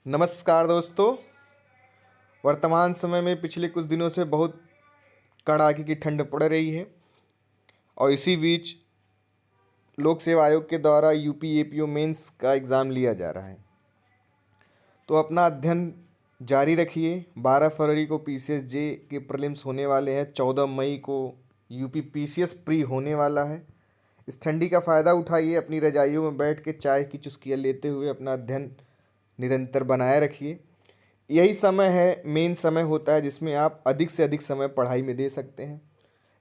नमस्कार दोस्तों। वर्तमान समय में पिछले कुछ दिनों से बहुत कड़ाके की ठंड पड़ रही है और इसी बीच लोक सेवा आयोग के द्वारा यूपी एपीओ मेंस का एग्ज़ाम लिया जा रहा है। तो अपना अध्ययन जारी रखिए। 12 फरवरी को पीसीएस जे के प्रीलिम्स होने वाले हैं। 14 मई को यूपी पीसीएस प्री होने वाला है। इस ठंडी का फ़ायदा उठाइए। अपनी रजाइयों में बैठ के चाय की चुस्कियाँ लेते हुए अपना अध्ययन निरंतर बनाए रखिए। यही समय है, मेन समय होता है जिसमें आप अधिक से अधिक समय पढ़ाई में दे सकते हैं।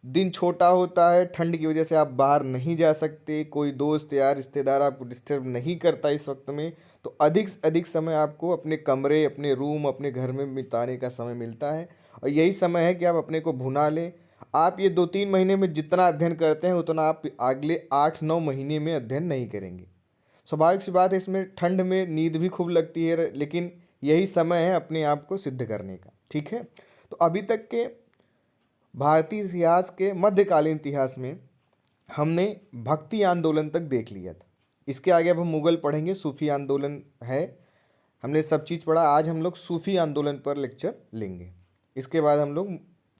दिन छोटा होता है, ठंड की वजह से आप बाहर नहीं जा सकते, कोई दोस्त यार रिश्तेदार आपको डिस्टर्ब नहीं करता इस वक्त में, तो अधिक से अधिक समय आपको अपने कमरे, अपने रूम, अपने घर में बिताने का समय मिलता है। और यही समय है कि आप अपने को भुना लें। आप ये 2-3 महीने में जितना अध्ययन करते हैं उतना आप अगले 8-9 महीने में अध्ययन नहीं करेंगे। स्वाभाविक सी बात है, इसमें ठंड में नींद भी खूब लगती है, लेकिन यही समय है अपने आप को सिद्ध करने का। ठीक है, तो अभी तक के भारतीय इतिहास के मध्यकालीन इतिहास में हमने भक्ति आंदोलन तक देख लिया था। इसके आगे अब हम मुगल पढ़ेंगे, सूफी आंदोलन है। हमने सब चीज़ पढ़ा। आज हम लोग सूफी आंदोलन पर लेक्चर लेंगे। इसके बाद हम लोग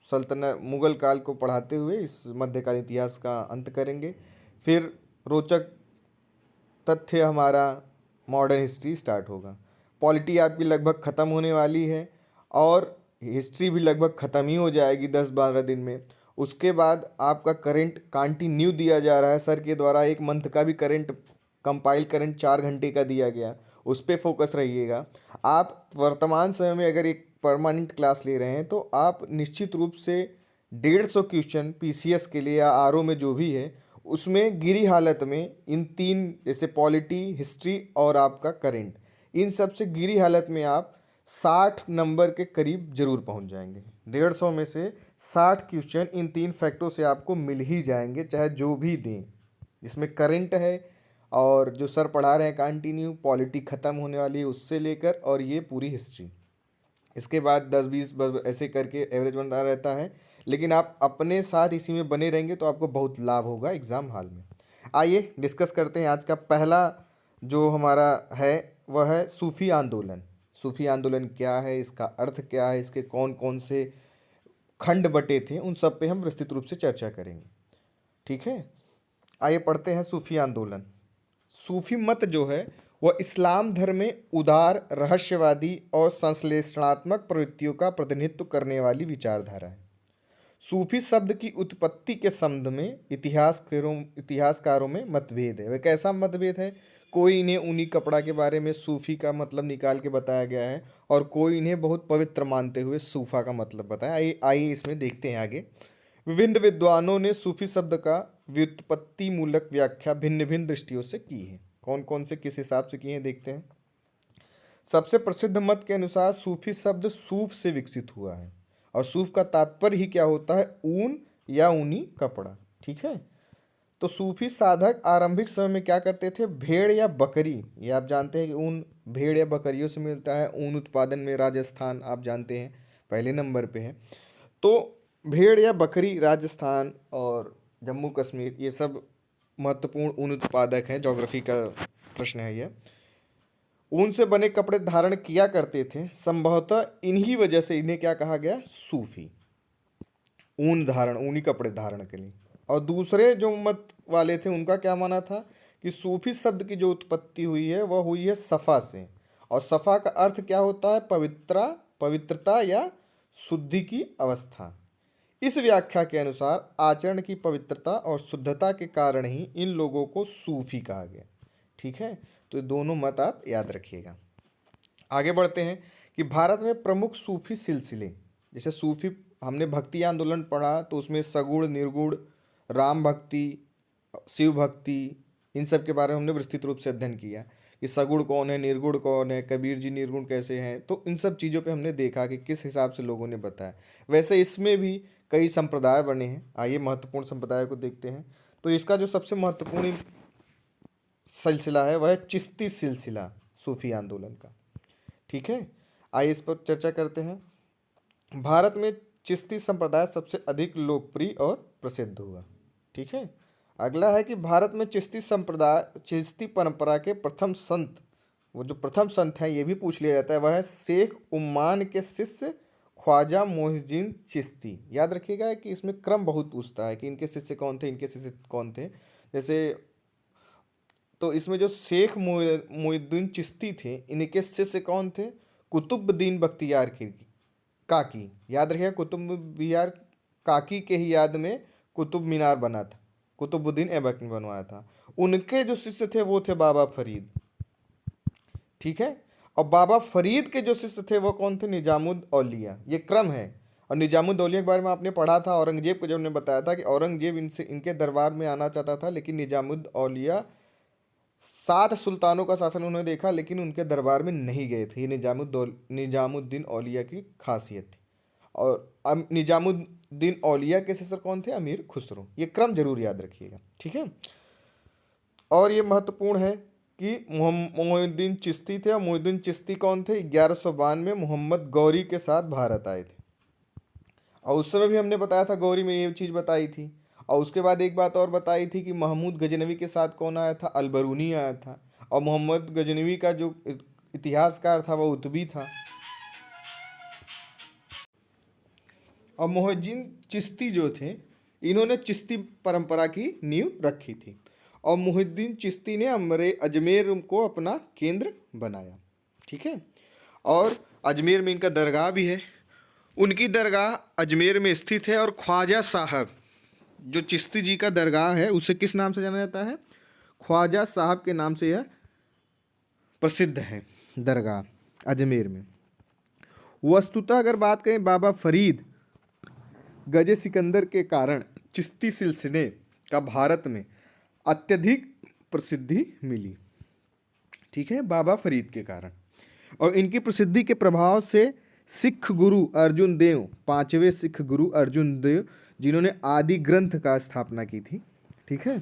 सल्तनत मुगल काल को पढ़ाते हुए इस मध्यकालीन इतिहास का अंत करेंगे। फिर रोचक तथ्य हमारा मॉडर्न हिस्ट्री स्टार्ट होगा। पॉलिटी आपकी लगभग ख़त्म होने वाली है और हिस्ट्री भी लगभग ख़त्म ही हो जाएगी 10-12 दिन में। उसके बाद आपका करंट कंटिन्यू दिया जा रहा है सर के द्वारा। 1 मंथ का भी करंट, कंपाइल करंट 4 घंटे का दिया गया, उस पर फोकस रहिएगा। आप वर्तमान समय में अगर एक परमानेंट क्लास ले रहे हैं तो आप निश्चित रूप से 150 क्वेश्चन पीसीएस के लिए या आरओ में जो भी है उसमें गिरी हालत में इन तीन, जैसे पॉलिटी, हिस्ट्री और आपका करंट, इन सब से गिरी हालत में आप 60 नंबर के करीब जरूर पहुंच जाएंगे। 150 में से 60 क्वेश्चन इन 3 फैक्टों से आपको मिल ही जाएंगे, चाहे जो भी दें। जिसमें करंट है और जो सर पढ़ा रहे हैं कंटिन्यू, पॉलिटी ख़त्म होने वाली है उससे लेकर, और ये पूरी हिस्ट्री। इसके बाद 10-20 ऐसे करके एवरेज बनता रहता है। लेकिन आप अपने साथ इसी में बने रहेंगे तो आपको बहुत लाभ होगा एग्ज़ाम हॉल में। आइए डिस्कस करते हैं। आज का पहला जो हमारा है वह है सूफी आंदोलन। सूफी आंदोलन क्या है, इसका अर्थ क्या है, इसके कौन कौन से खंड बटे थे, उन सब पे हम विस्तृत रूप से चर्चा करेंगे। ठीक है, आइए पढ़ते हैं सूफी आंदोलन। सूफी मत जो है वह इस्लाम धर्म में उदार, रहस्यवादी और संश्लेषणात्मक प्रवृत्तियों का प्रतिनिधित्व करने वाली विचारधारा है। सूफी शब्द की उत्पत्ति के संबंध में इतिहासकारों में मतभेद है। वह कैसा मतभेद है? कोई इन्हें ऊनी कपड़ा के बारे में सूफी का मतलब निकाल के बताया गया है और कोई इन्हें बहुत पवित्र मानते हुए सूफा का मतलब बताया। आइए इसमें देखते हैं आगे। विभिन्न विद्वानों ने सूफी शब्द का व्युत्पत्ति मूलक व्याख्या भिन्न भिन्न दृष्टियों से की है। कौन कौन से किस हिसाब से किए हैं देखते हैं। सबसे प्रसिद्ध मत के अनुसार सूफी शब्द सूफ से विकसित हुआ है और सूफ का तात्पर्य ही क्या होता है? ऊन या ऊनी कपड़ा। ठीक है, तो सूफी साधक आरंभिक समय में क्या करते थे? भेड़ या बकरी, ये आप जानते हैं कि ऊन भेड़ या बकरियों से मिलता है। ऊन उत्पादन में राजस्थान आप जानते हैं पहले नंबर पे है। तो भेड़ या बकरी राजस्थान और जम्मू कश्मीर ये सब महत्वपूर्ण ऊन उत्पादक हैं। ज्योग्राफी का प्रश्न है यह। ऊन से बने कपड़े धारण किया करते थे। संभवतः इन्हीं वजह से इन्हें क्या कहा गया? सूफी। ऊन धारण, ऊनी कपड़े धारण के लिए। और दूसरे जो मत वाले थे उनका क्या माना था कि सूफी शब्द की जो उत्पत्ति हुई है वह हुई है सफ़ा से। और सफ़ा का अर्थ क्या होता है? पवित्रता या शुद्धि की अवस्था। इस व्याख्या के अनुसार आचरण की पवित्रता और शुद्धता के कारण ही इन लोगों को सूफी कहा गया। ठीक है, तो ये दोनों मत आप याद रखिएगा। आगे बढ़ते हैं कि भारत में प्रमुख सूफी सिलसिले, जैसे सूफी, हमने भक्ति आंदोलन पढ़ा तो उसमें सगुण, निर्गुण, राम भक्ति, शिव भक्ति, इन सब के बारे में हमने विस्तृत रूप से अध्ययन किया कि सगुण कौन है, निर्गुण कौन है, कबीर जी निर्गुण कैसे हैं। तो इन सब चीज़ों पे हमने देखा कि किस हिसाब से लोगों ने बताया। वैसे इसमें भी कई संप्रदाय बने हैं। आइए महत्वपूर्ण संप्रदाय को देखते हैं। तो इसका जो सबसे महत्वपूर्ण सिलसिला है वह है चिश्ती सिलसिला सूफी आंदोलन का। ठीक है, आइए इस पर चर्चा करते हैं। भारत में चिश्ती संप्रदाय सबसे अधिक लोकप्रिय और प्रसिद्ध हुआ। ठीक है, अगला है कि भारत में चिश्ती परंपरा के प्रथम संत वो जो प्रथम संत हैं ये भी पूछ लिया जाता है, वह है शेख उम्मान के शिष्य ख्वाजा मोहिउद्दीन चिश्ती। याद रखिएगा कि इसमें क्रम बहुत पूछता है कि इनके शिष्य कौन थे, इनके शिष्य कौन थे। जैसे तो इसमें जो शेख मोहिउद्दीन चिश्ती थे, इनके शिष्य कौन थे? कुतुबुद्दीन बख्तियार खिलजी काकी। याद रखिएगा, कुतुबुद्दीन काकी के ही याद में कुतुब मीनार बना था, कुतुबुद्दीन ऐबक ने बनवाया था। उनके जो शिष्य थे वो थे बाबा फरीद। ठीक है। और बाबा फरीद के जो शिष्य थे वो कौन थे? निजामुद्द औलिया। ये क्रम है। और निजामुद्द औलिया के बारे में आपने पढ़ा था, औरंगजेब को जब ने बताया था कि औरंगजेब इनसे इनके दरबार में आना चाहता था, लेकिन निजामुद्द औलिया 7 सुल्तानों का शासन उन्होंने देखा लेकिन उनके दरबार में नहीं गए थे। ये निजामुद्दीन औलिया की खासियत थी। और निजामुद्दीन औलिया के शिष्य कौन थे? अमीर खुसरो। ये क्रम जरूर याद रखिएगा। ठीक है। और ये महत्वपूर्ण है कि मोहिउद्दीन चिश्ती थे। और मोहिउद्दीन चिश्ती कौन थे? 1192 में मोहम्मद गौरी के साथ भारत आए थे। और उस समय भी हमने बताया था, गौरी में ये चीज़ बताई थी। और उसके बाद एक बात और बताई थी कि महमूद गजनवी के साथ कौन आया था? अलबरूनी आया था। और मोहम्मद गजनवी का जो इतिहासकार था वो उतबी था। और मोहिउद्दीन चिश्ती जो थे, इन्होंने चिश्ती परंपरा की नींव रखी थी। और मोहिउद्दीन चिश्ती ने अजमेर को अपना केंद्र बनाया। ठीक है। और अजमेर में इनका दरगाह भी है। उनकी दरगाह अजमेर में स्थित है। और ख्वाजा साहब जो चिश्ती जी का दरगाह है उसे किस नाम से जाना जाता है? ख्वाजा साहब के नाम से यह प्रसिद्ध है दरगाह अजमेर में। वस्तुतः अगर बात करें बाबा फरीद गजे सिकंदर के कारण चिश्ती सिलसिले का भारत में अत्यधिक प्रसिद्धि मिली। ठीक है, बाबा फरीद के कारण। और इनकी प्रसिद्धि के प्रभाव से सिख गुरु अर्जुन देव, 5वें सिख गुरु अर्जुन देव, जिन्होंने आदि ग्रंथ का स्थापना की थी। ठीक है,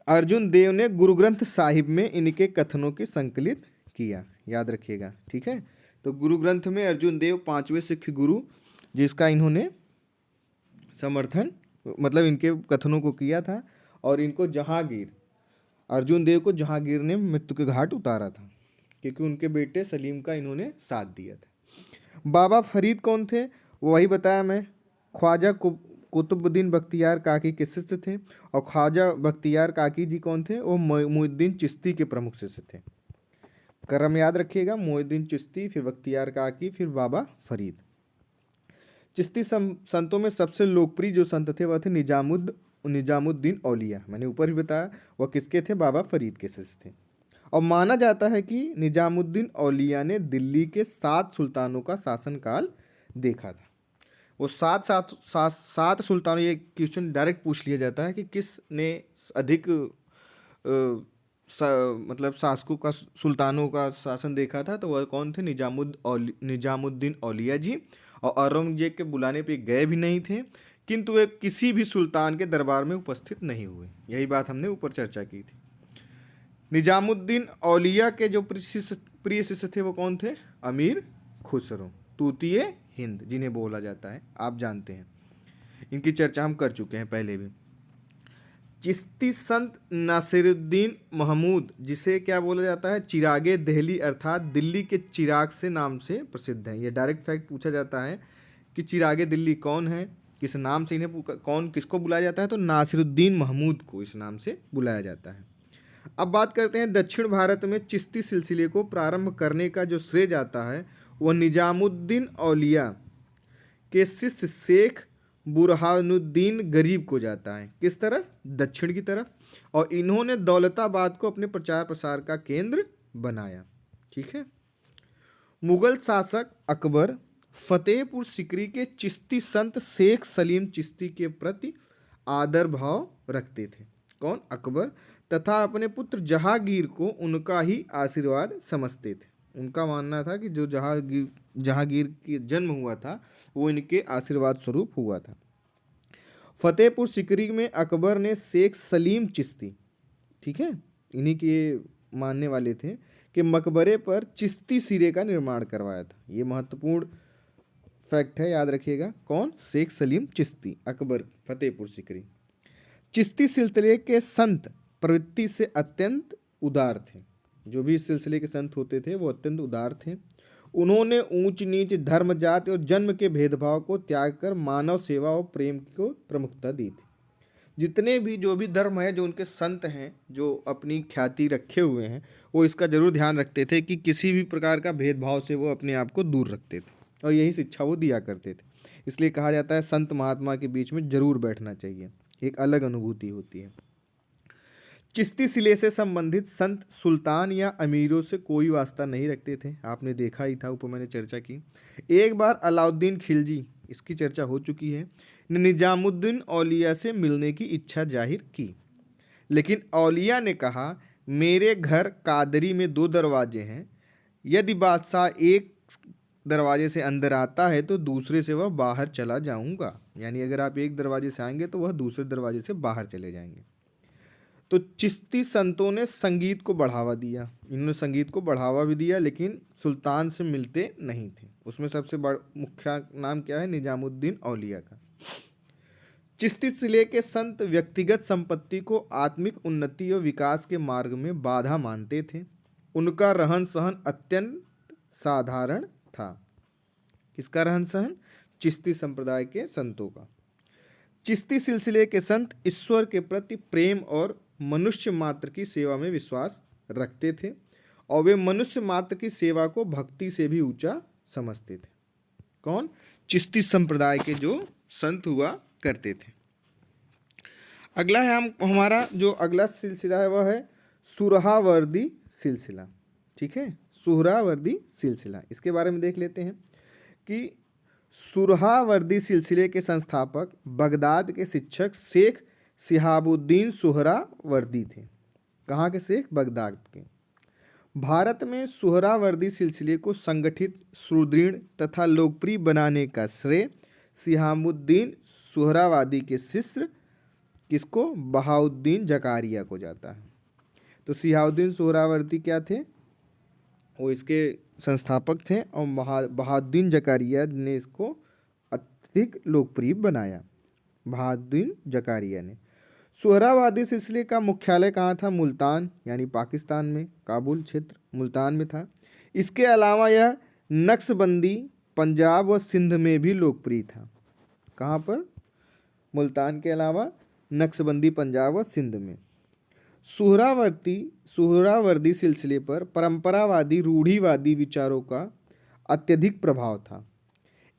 अर्जुन देव ने गुरु ग्रंथ साहिब में इनके कथनों की संकलित किया। याद रखिएगा। ठीक है, तो गुरु ग्रंथ में अर्जुन देव 5वें सिख गुरु, जिसका इन्होंने समर्थन मतलब इनके कथनों को किया था। और इनको जहांगीर, अर्जुन देव को जहांगीर ने मृत्यु के घाट उतारा था, क्योंकि उनके बेटे सलीम का इन्होंने साथ दिया था। बाबा फरीद कौन थे? वही बताया मैं, ख्वाजा कुतुबुद्दीन बख्तियार काकी के शिष्य थे। और ख्वाजा बख्तियार काकी जी कौन थे? वो मोहिउद्दीन चिश्ती के प्रमुख शिष्य थे। क्रम याद रखिएगा, मोहिउद्दीन चिश्ती, फिर बख्तियार काकी, फिर बाबा फरीद। चिश्ती संतों में सबसे लोकप्रिय जो संत थे वह थे निजामुद्दीन औलिया। मैंने ऊपर ही बताया वह किसके थे? बाबा फरीद के शिष्य थे। और माना जाता है कि निजामुद्दीन औलिया ने दिल्ली के 7 सुल्तानों का शासनकाल देखा था। वो सात सुल्तानों, ये क्वेश्चन डायरेक्ट पूछ लिया जाता है कि किसने अधिक मतलब शासकों का, सुल्तानों का शासन देखा था, तो वह कौन थे? निजामुद्दीन औलिया जी। और औरंगजेब के बुलाने पे गए भी नहीं थे, किंतु वे किसी भी सुल्तान के दरबार में उपस्थित नहीं हुए। यही बात हमने ऊपर चर्चा की थी। निजामुद्दीन औलिया के जो प्रिय शिष्य थे वो कौन थे? अमीर खुसरो, तूतीय हिंद जिन्हें बोला जाता है, आप जानते हैं। इनकी चर्चा हम कर चुके हैं पहले भी। चिश्ती संत नासिरुद्दीन महमूद, जिसे क्या बोला जाता है? चिरागे दहली, अर्थात दिल्ली के चिराग से नाम से प्रसिद्ध है। ये डायरेक्ट फैक्ट पूछा जाता है कि चिरागे दिल्ली कौन है, किस नाम से इन्हें किसको बुलाया जाता है? तो नासिरुद्दीन महमूद को इस नाम से बुलाया जाता है। अब बात करते हैं दक्षिण भारत में चिश्ती सिलसिले को प्रारंभ करने का जो श्रेय जाता है वह निजामुद्दीन औलिया के शिष्य शेख बुरहानुद्दीन गरीब को जाता है। किस तरफ? दक्षिण की तरफ। और इन्होंने दौलताबाद को अपने प्रचार प्रसार का केंद्र बनाया। ठीक है। मुगल शासक अकबर फतेहपुर सिकरी के चिश्ती संत शेख सलीम चिश्ती के प्रति आदर भाव रखते थे। कौन? अकबर। तथा अपने पुत्र जहांगीर को उनका ही आशीर्वाद समझते थे। उनका मानना था कि जो जहांगीर की जन्म हुआ था वो इनके आशीर्वाद स्वरूप हुआ था। फतेहपुर सिकरी में अकबर ने शेख सलीम चिश्ती, ठीक है, इन्हीं के मानने वाले थे, कि मकबरे पर चिश्ती सिरे का निर्माण करवाया था। ये महत्वपूर्ण फैक्ट है, याद रखिएगा। कौन? शेख सलीम चिश्ती, अकबर, फतेहपुर सिकरी। चिश्ती सिलसिले के संत प्रवृत्ति से अत्यंत उदार थे। जो भी इस सिलसिले के संत होते थे वो अत्यंत उदार थे। उन्होंने ऊंच नीच, धर्म, जाति और जन्म के भेदभाव को त्याग कर मानव सेवा और प्रेम को प्रमुखता दी थी। जितने भी जो भी धर्म है, जो उनके संत हैं, जो अपनी ख्याति रखे हुए हैं, वो इसका जरूर ध्यान रखते थे कि किसी भी प्रकार का भेदभाव से वो अपने आप को दूर रखते थे, और यही शिक्षा वो दिया करते थे। इसलिए कहा जाता है संत महात्मा के बीच में जरूर बैठना चाहिए, एक अलग अनुभूति होती है। चिश्ती सिले से संबंधित संत सुल्तान या अमीरों से कोई वास्ता नहीं रखते थे। आपने देखा ही था, ऊपर मैंने चर्चा की। एक बार अलाउद्दीन खिलजी, इसकी चर्चा हो चुकी है, ने निजामुद्दीन औलिया से मिलने की इच्छा जाहिर की, लेकिन औलिया ने कहा मेरे घर कादरी में 2 दरवाजे हैं, यदि बादशाह एक दरवाजे से अंदर आता है तो दूसरे से वह बाहर चला जाऊंगा। यानी अगर आप एक दरवाजे से आएंगे तो वह दूसरे दरवाजे से बाहर चले जाएंगे। तो चिश्ती संतों ने संगीत को बढ़ावा दिया। इन्होंने संगीत को बढ़ावा भी दिया, लेकिन सुल्तान से मिलते नहीं थे। उसमें सबसे बड़ा मुख्य नाम क्या है? निजामुद्दीन औलिया का। चिश्ती सिले के संत व्यक्तिगत संपत्ति को आत्मिक उन्नति और विकास के मार्ग में बाधा मानते थे। उनका रहन सहन अत्यंत साधारण था। किसका रहन सहन? चिश्ती संप्रदाय के संतों का। चिश्ती सिलसिले के संत ईश्वर के प्रति प्रेम और मनुष्य मात्र की सेवा में विश्वास रखते थे, और वे मनुष्य मात्र की सेवा को भक्ति से भी ऊंचा समझते थे। कौन? चिश्ती संप्रदाय के जो संत हुआ करते थे। अगला है हमारा जो अगला सिलसिला है वह है सुहरावर्दी सिलसिला। ठीक है, सुहरावर्दी सिलसिला, इसके बारे में देख लेते हैं कि सुहरावर्दी सिलसिले के संस्थापक बगदाद के शिक्षक शेख शिहाबुद्दीन सुहरावर्दी थे। कहाँ के शेख? बगदाद के। भारत में सुहरावर्दी सिलसिले को संगठित, सुदृढ़ तथा लोकप्रिय बनाने का श्रेय शिहाबुद्दीन सुहरावर्दी के शिष्य किसको? बहाउद्दीन जकारिया को जाता है। तो शिहाबुद्दीन सुहरावर्दी क्या थे? वो इसके संस्थापक थे, और बहाउद्दीन जकारिया ने इसको अधिक लोकप्रिय बनाया। बहाउद्दीन जकारिया ने। सुहरावादी सिलसिले का मुख्यालय कहाँ था? मुल्तान, यानी पाकिस्तान में, काबुल क्षेत्र मुल्तान में था। इसके अलावा यह नक्शबंदी पंजाब व सिंध में भी लोकप्रिय था। कहाँ पर? मुल्तान के अलावा नक्शबंदी पंजाब व सिंध में। सुहरावर्दी सिलसिले पर परंपरावादी रूढ़िवादी विचारों का अत्यधिक प्रभाव था।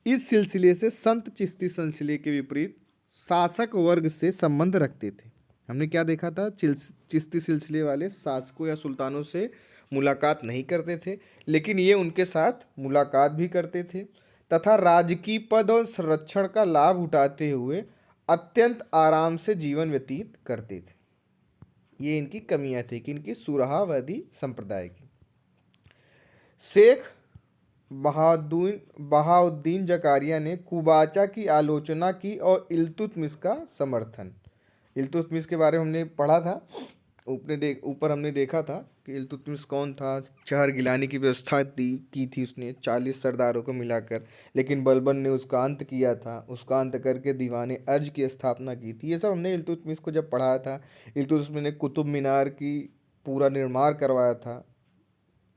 इस सिलसिले से संत चिश्ती सिलसिले के विपरीत शासक वर्ग से संबंध रखते थे। हमने क्या देखा था? चिश्ती सिलसिले वाले शासकों या सुल्तानों से मुलाकात नहीं करते थे, लेकिन ये उनके साथ मुलाकात भी करते थे तथा राजकीय पद और संरक्षण का लाभ उठाते हुए अत्यंत आराम से जीवन व्यतीत करते थे। ये इनकी कमियां थी कि इनकी सुहरावर्दी संप्रदाय की। शेख बहाउद्दीन जकारिया ने कुबाचा की आलोचना की और इल्तुतमिश का समर्थन। इल्तुतमिश के बारे में हमने पढ़ा था, ऊपर हमने देखा था कि इल्तुतमिश कौन था। शहर गिलानी की व्यवस्था की थी उसने 40 सरदारों को मिलाकर, लेकिन बलबन ने उसका अंत किया था। उसका अंत करके दीवाने अर्ज की स्थापना की थी। ये सब हमने इल्तुतमिश को जब पढ़ाया था। इल्तुतमिश ने कुतुब मीनार की पूरा निर्माण करवाया था,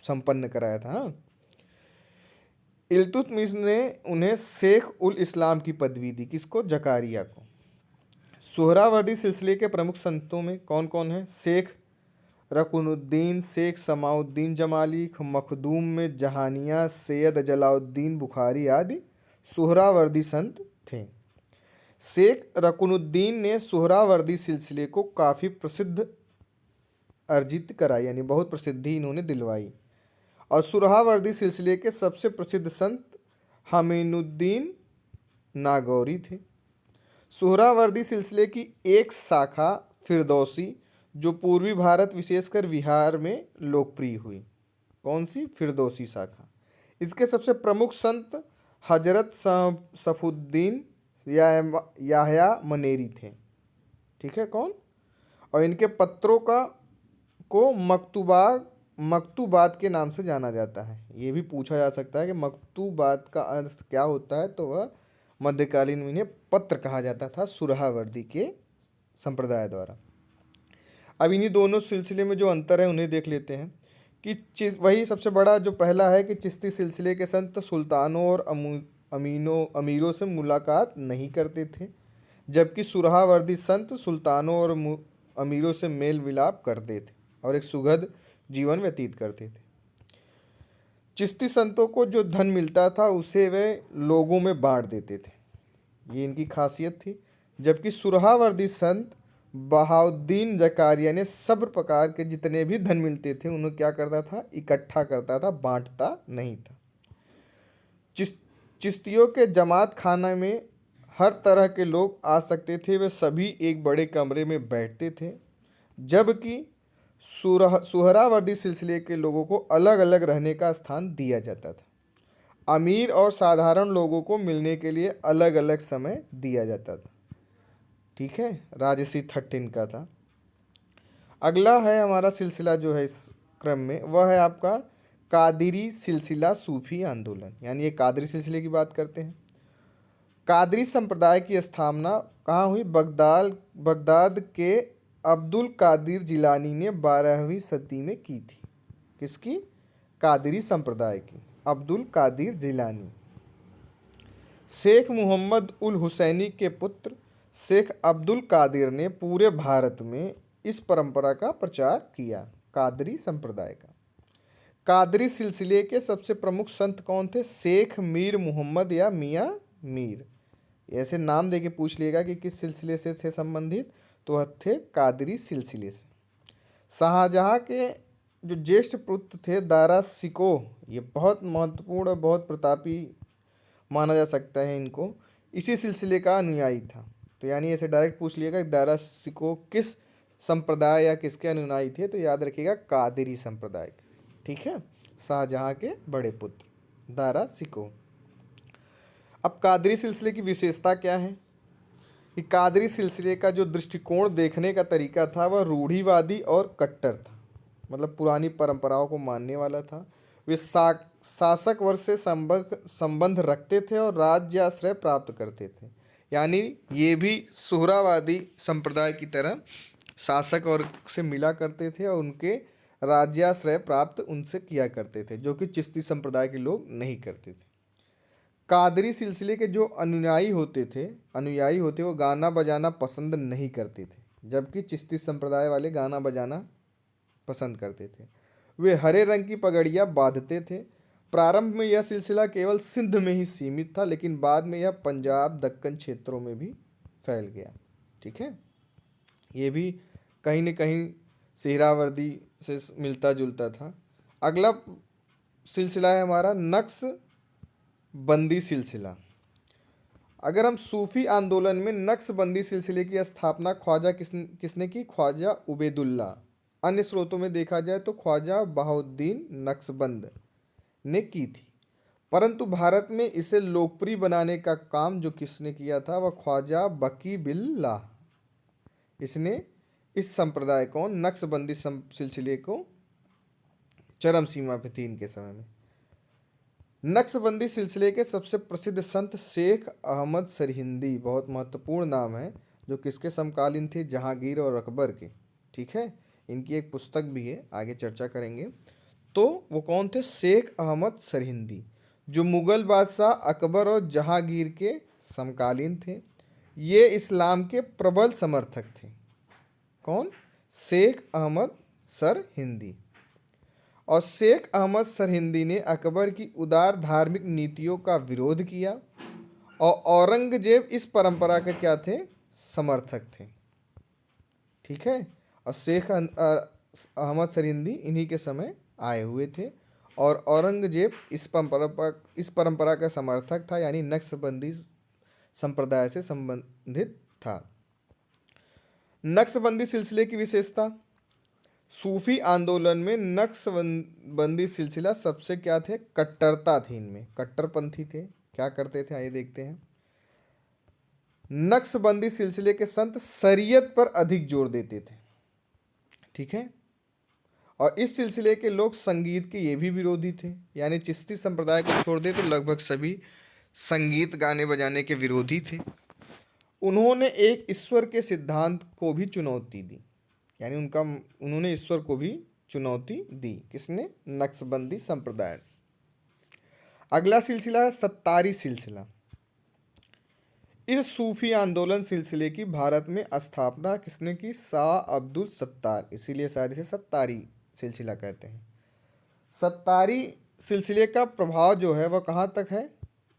संपन्न कराया था। हाँ, इल्तुतमिश ने उन्हें शेख उल इस्लाम की पदवी दी। किसको? जकारिया को। सुहरावर्दी सिलसिले के प्रमुख संतों में कौन कौन है? शेख रकुनुद्दीन, शेख समाउद्दीन जमाली, मखदूम में जहानिया, सैयद जलाउद्दीन बुखारी आदि सुहरावर्दी संत थे। शेख रकुनुद्दीन ने सुहरावर्दी सिलसिले को काफ़ी प्रसिद्ध अर्जित कराई, यानी बहुत प्रसिद्धि इन्होंने दिलवाई। और सुहरावर्दी सिलसिले के सबसे प्रसिद्ध संत हमीनुद्दीन नागौरी थे। सुहरावर्दी सिलसिले की एक शाखा फिरदौसी, जो पूर्वी भारत विशेषकर बिहार में लोकप्रिय हुई। कौन सी? फिरदौसी शाखा। इसके सबसे प्रमुख संत हजरत सफुद्दीन याहया मनेरी थे। ठीक है, कौन? और इनके पत्रों को मकतूबात के नाम से जाना जाता है। ये भी पूछा जा सकता है कि मकतूबात का अर्थ क्या होता है, तो वह मध्यकालीन में इन्हें पत्र कहा जाता था सुहरावर्दी के संप्रदाय द्वारा। अब इन्हीं दोनों सिलसिले में जो अंतर है उन्हें देख लेते हैं कि वही सबसे बड़ा जो पहला है कि चिश्ती सिलसिले के संत सुल्तानों और अमीरों से मुलाकात नहीं करते थे, जबकि सुरहावर्दी संत सुल्तानों और अमीरों से मेल मिलाप करते थे और एक सुखद जीवन व्यतीत करते थे। चिश्ती संतों को जो धन मिलता था उसे वे लोगों में बांट देते थे, ये इनकी खासियत थी। जबकि सुरहावर्दी संत बहाउद्दीन जकारिया ने सब प्रकार के जितने भी धन मिलते थे उन्हें क्या करता था, इकट्ठा करता था, बांटता नहीं था। चिश्तियों के जमात खाना में हर तरह के लोग आ सकते थे, वे सभी एक बड़े कमरे में बैठते थे, जबकि सुहरावर्दी सिलसिले के लोगों को अलग अलग रहने का स्थान दिया जाता था। अमीर और साधारण लोगों को मिलने के लिए अलग अलग समय दिया जाता था। ठीक है, राजसी 13 का था। अगला है हमारा सिलसिला जो है इस क्रम में, वह है आपका कादिरी सिलसिला सूफी आंदोलन, यानी ये कादरी सिलसिले की बात करते हैं। कादरी संप्रदाय की स्थापना कहाँ हुई? बगदाद के अब्दुल कादिर जिलानी ने 12वीं सदी में की थी। किसकी? कादरी संप्रदाय की, अब्दुल कादिर जिलानी। शेख मोहम्मद उल हुसैनी के पुत्र शेख अब्दुल कादिर ने पूरे भारत में इस परंपरा का प्रचार किया, कादरी संप्रदाय का। कादरी सिलसिले के सबसे प्रमुख संत कौन थे? शेख मीर मोहम्मद या मियाँ मीर। ऐसे नाम देके पूछ लिएगा कि किस सिलसिले से थे संबंधित, तो वह थे कादरी सिलसिले से। शाहजहाँ के जो ज्येष्ठ पुत्र थे दारा सिकोह, ये बहुत महत्वपूर्ण और बहुत प्रतापी माना जा सकता है इनको, इसी सिलसिले का अनुयायी था। तो यानी ऐसे डायरेक्ट पूछ लिएगा दारा सिकोह किस संप्रदाय या किसके अनुयायी थे, तो याद रखिएगा कादरी संप्रदाय। ठीक है, शाहजहाँ के बड़े पुत्र दारा सिकोह। अब कादरी सिलसिले की विशेषता क्या है कि कादरी सिलसिले का जो दृष्टिकोण देखने का तरीका था वह रूढ़िवादी और कट्टर था, मतलब पुरानी परंपराओं को मानने वाला था। वे शासक वर्ग से संबंध रखते थे और राज्याश्रय प्राप्त करते थे, यानी ये भी सुहरावादी संप्रदाय की तरह शासक वर्ग से मिला करते थे और उनके राज्याश्रय प्राप्त उनसे किया करते थे, जो कि चिश्ती संप्रदाय के लोग नहीं करते थे। कादरी सिलसिले के जो अनुयायी होते वो गाना बजाना पसंद नहीं करते थे, जबकि चिश्ती संप्रदाय वाले गाना बजाना पसंद करते थे। वे हरे रंग की पगड़ियाँ बांधते थे। प्रारंभ में यह सिलसिला केवल सिंध में ही सीमित था, लेकिन बाद में यह पंजाब दक्कन क्षेत्रों में भी फैल गया। ठीक है, ये भी कहीं न कहीं सुहरावर्दी से मिलता जुलता था। अगला सिलसिला है हमारा नक्शबंदी सिलसिला। अगर हम सूफी आंदोलन में नक्शबंदी सिलसिले की स्थापना ख्वाजा किसने की? ख्वाजा उबैदुल्ला। अन्य स्रोतों में देखा जाए तो ख्वाजा बहाउद्दीन नक्शबंद ने की थी, परंतु भारत में इसे लोकप्रिय बनाने का काम जो किसने किया था वह ख्वाजा बकी बिल्लाह। इसने इस संप्रदाय को, नक्शबंदी सिलसिले को चरम सीमा पे थी इनके समय में। नक्शबंदी सिलसिले के सबसे प्रसिद्ध संत शेख अहमद सरहिंदी, बहुत महत्वपूर्ण नाम है, जो किसके समकालीन थे? जहांगीर और अकबर के। ठीक है, इनकी एक पुस्तक भी है, आगे चर्चा करेंगे। तो वो कौन थे? शेख अहमद सरहिंदी, जो मुगल बादशाह अकबर और जहांगीर के समकालीन थे। ये इस्लाम के प्रबल समर्थक थे। कौन? शेख अहमद सरहिंदी। और शेख अहमद सरहिंदी ने अकबर की उदार धार्मिक नीतियों का विरोध किया और औरंगजेब इस परंपरा के क्या थे? समर्थक थे। ठीक है, और शेख अहमद सरहिंदी इन्हीं के समय आए हुए थे और औरंगजेब इस परंपरा का समर्थक था, यानी नक्शबंदी संप्रदाय से संबंधित था। नक्शबंदी सिलसिले की विशेषता, सूफी आंदोलन में नक्शबंदी सिलसिला सबसे क्या थे? कट्टरता थी इनमें, कट्टरपंथी थे। क्या करते थे आइए देखते हैं। नक्शबंदी सिलसिले के संत शरीयत पर अधिक जोर देते थे। ठीक है, और इस सिलसिले के लोग संगीत के ये भी विरोधी थे, यानी चिश्ती संप्रदाय को छोड़ दे तो लगभग सभी संगीत गाने बजाने के विरोधी थे। उन्होंने एक ईश्वर के सिद्धांत को भी चुनौती दी, यानी उन्होंने ईश्वर को भी चुनौती दी। किसने? नक्शबंदी संप्रदाय। अगला सिलसिला है सत्तारी सिलसिला। इस सूफी आंदोलन सिलसिले की भारत में स्थापना किसने की? शाह अब्दुल सत्तार, इसीलिए शायद इसे सत्तारी सिलसिला कहते हैं। सत्तारी सिलसिले का प्रभाव जो है वह कहाँ तक है?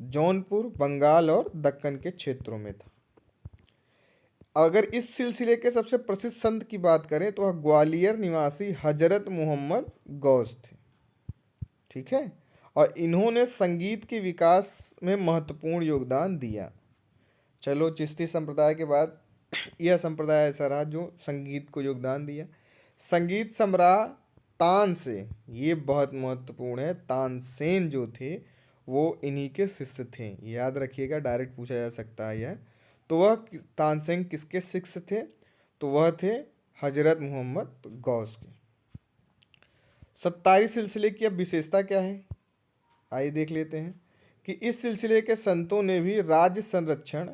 जौनपुर, बंगाल और दक्कन के क्षेत्रों में था। अगर इस सिलसिले के सबसे प्रसिद्ध संत की बात करें तो वह ग्वालियर निवासी हजरत मोहम्मद गौस थे। ठीक है, और इन्होंने संगीत के विकास में महत्वपूर्ण योगदान दिया। चलो, चिश्ती संप्रदाय के बाद यह संप्रदाय ऐसा रहा जो संगीत को योगदान दिया। संगीत सम्राट तानसेन, ये बहुत महत्वपूर्ण है, तानसेन जो थे वो इन्हीं के शिष्य थे, याद रखिएगा, डायरेक्ट पूछा जा सकता है यह। तो वह तानसेन किसके शिष्य थे? तो वह थे हजरत मोहम्मद गौस के। सत्तारी सिलसिले की अब विशेषता क्या है, आइए देख लेते हैं कि इस सिलसिले के संतों ने भी राज्य संरक्षण